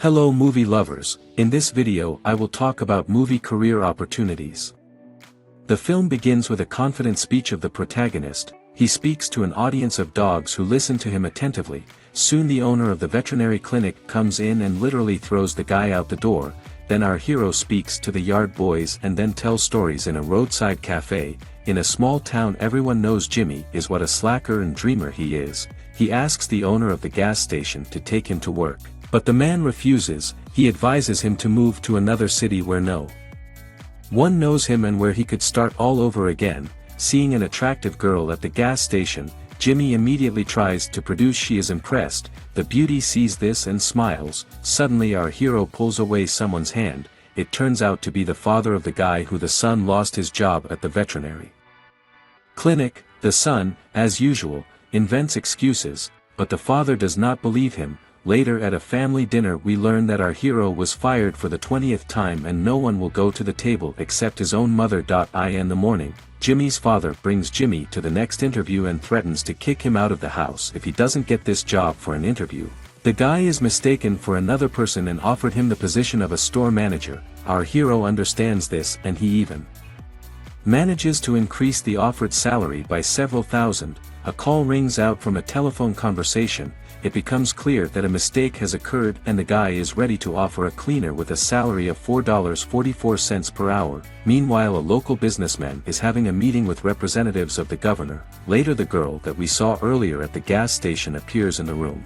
Hello movie lovers, in this video I will talk about movie career opportunities. The film begins with a confident speech of the protagonist. He speaks to an audience of dogs who listen to him attentively. Soon the owner of the veterinary clinic comes in and literally throws the guy out the door. Then our hero speaks to the yard boys and then tells stories in a roadside cafe. In a small town everyone knows Jimmy is what a slacker and dreamer he is. He asks the owner of the gas station to take him to work. But the man refuses. He advises him to move to another city where no one knows him and where he could start all over again. Seeing an attractive girl at the gas station, Jimmy immediately tries to produce. She is impressed. The beauty sees this and smiles. Suddenly our hero pulls away someone's hand. It turns out to be the father of the guy who the son lost his job at the veterinary clinic. The son, as usual, invents excuses, but the father does not believe him. Later at a family dinner we learn that our hero was fired for the 20th time and no one will go to the table except his own mother. In the morning, Jimmy's father brings Jimmy to the next interview and threatens to kick him out of the house if he doesn't get this job for an interview. The guy is mistaken for another person and offered him the position of a store manager. Our hero understands this and he even manages to increase the offered salary by several thousand. A call rings out from a telephone conversation. It becomes clear that a mistake has occurred and the guy is ready to offer a cleaner with a salary of $4.44 per hour. Meanwhile, a local businessman is having a meeting with representatives of the governor. Later the girl that we saw earlier at the gas station appears in the room.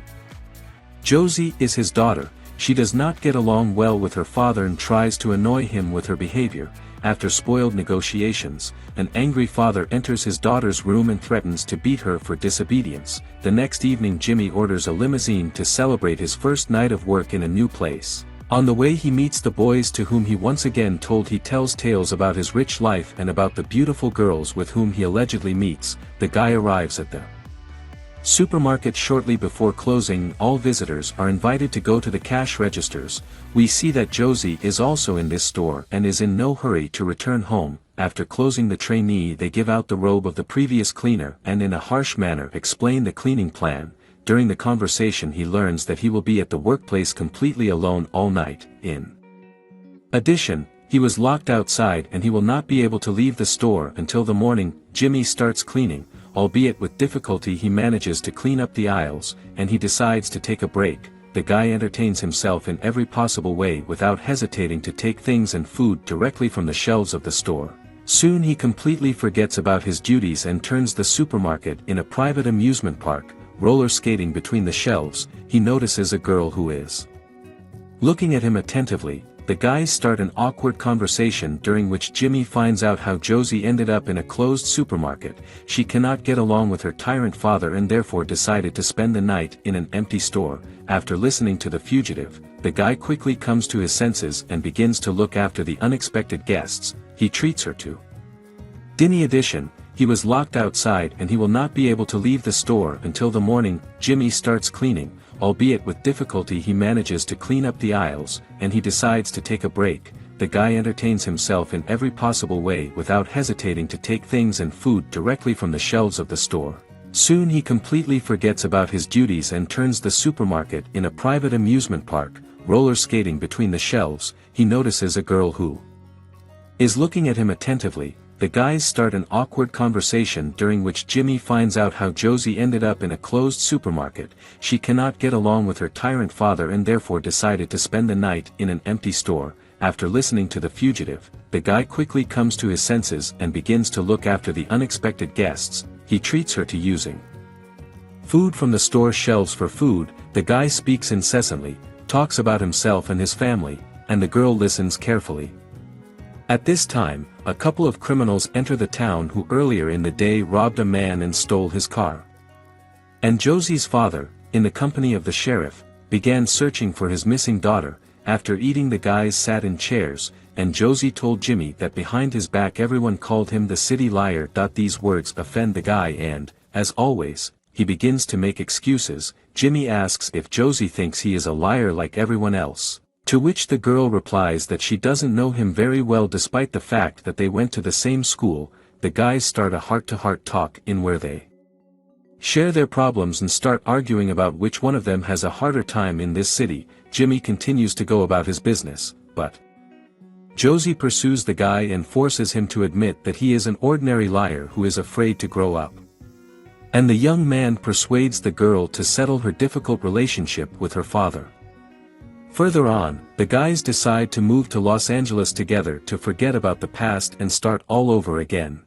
Josie is his daughter. She does not get along well with her father and tries to annoy him with her behavior. After spoiled negotiations, an angry father enters his daughter's room and threatens to beat her for disobedience. The next evening Jimmy orders a limousine to celebrate his first night of work in a new place. On the way he meets the boys to whom he once again told. He tells tales about his rich life and about the beautiful girls with whom he allegedly meets. The guy arrives at the supermarket shortly before closing. All visitors are invited to go to the cash registers. We see that Josie is also in this store and is in no hurry to return home. After closing the trainee they give out the robe of the previous cleaner and in a harsh manner explain the cleaning plan. During the conversation he learns that he will be at the workplace completely alone all night. In addition, he was locked outside and he will not be able to leave the store until the morning. Jimmy starts cleaning. Albeit with difficulty he manages to clean up the aisles, and he decides to take a break. The guy entertains himself in every possible way without hesitating to take things and food directly from the shelves of the store. Soon he completely forgets about his duties and turns the supermarket in a private amusement park. Roller skating between the shelves, he notices a girl who is looking at him attentively. The guys start an awkward conversation during which Jimmy finds out how Josie ended up in a closed supermarket. She cannot get along with her tyrant father and therefore decided to spend the night in an empty store. After listening to the fugitive, the guy quickly comes to his senses and begins to look after the unexpected guests. He treats her to dinner. Addition, he was locked outside and he will not be able to leave the store until the morning. Jimmy starts cleaning. Albeit with difficulty he manages to clean up the aisles, and he decides to take a break. The guy entertains himself in every possible way without hesitating to take things and food directly from the shelves of the store. Soon he completely forgets about his duties and turns the supermarket in a private amusement park. Roller skating between the shelves, he notices a girl who is looking at him attentively. The guys start an awkward conversation during which Jimmy finds out how Josie ended up in a closed supermarket. She cannot get along with her tyrant father and therefore decided to spend the night in an empty store. After listening to the fugitive, the guy quickly comes to his senses and begins to look after the unexpected guests. He treats her to using food from the store shelves for food. The guy speaks incessantly, talks about himself and his family, and the girl listens carefully. At this time, a couple of criminals enter the town who earlier in the day robbed a man and stole his car. And Josie's father, in the company of the sheriff, began searching for his missing daughter. After eating the guys sat in chairs, and Josie told Jimmy that behind his back everyone called him the city liar. These words offend the guy and, as always, he begins to make excuses. Jimmy asks if Josie thinks he is a liar like everyone else. To which the girl replies that she doesn't know him very well despite the fact that they went to the same school. The guys start a heart-to-heart talk in where they share their problems and start arguing about which one of them has a harder time in this city. Jimmy continues to go about his business, but Josie pursues the guy and forces him to admit that he is an ordinary liar who is afraid to grow up. And the young man persuades the girl to settle her difficult relationship with her father. Further on, the guys decide to move to Los Angeles together to forget about the past and start all over again.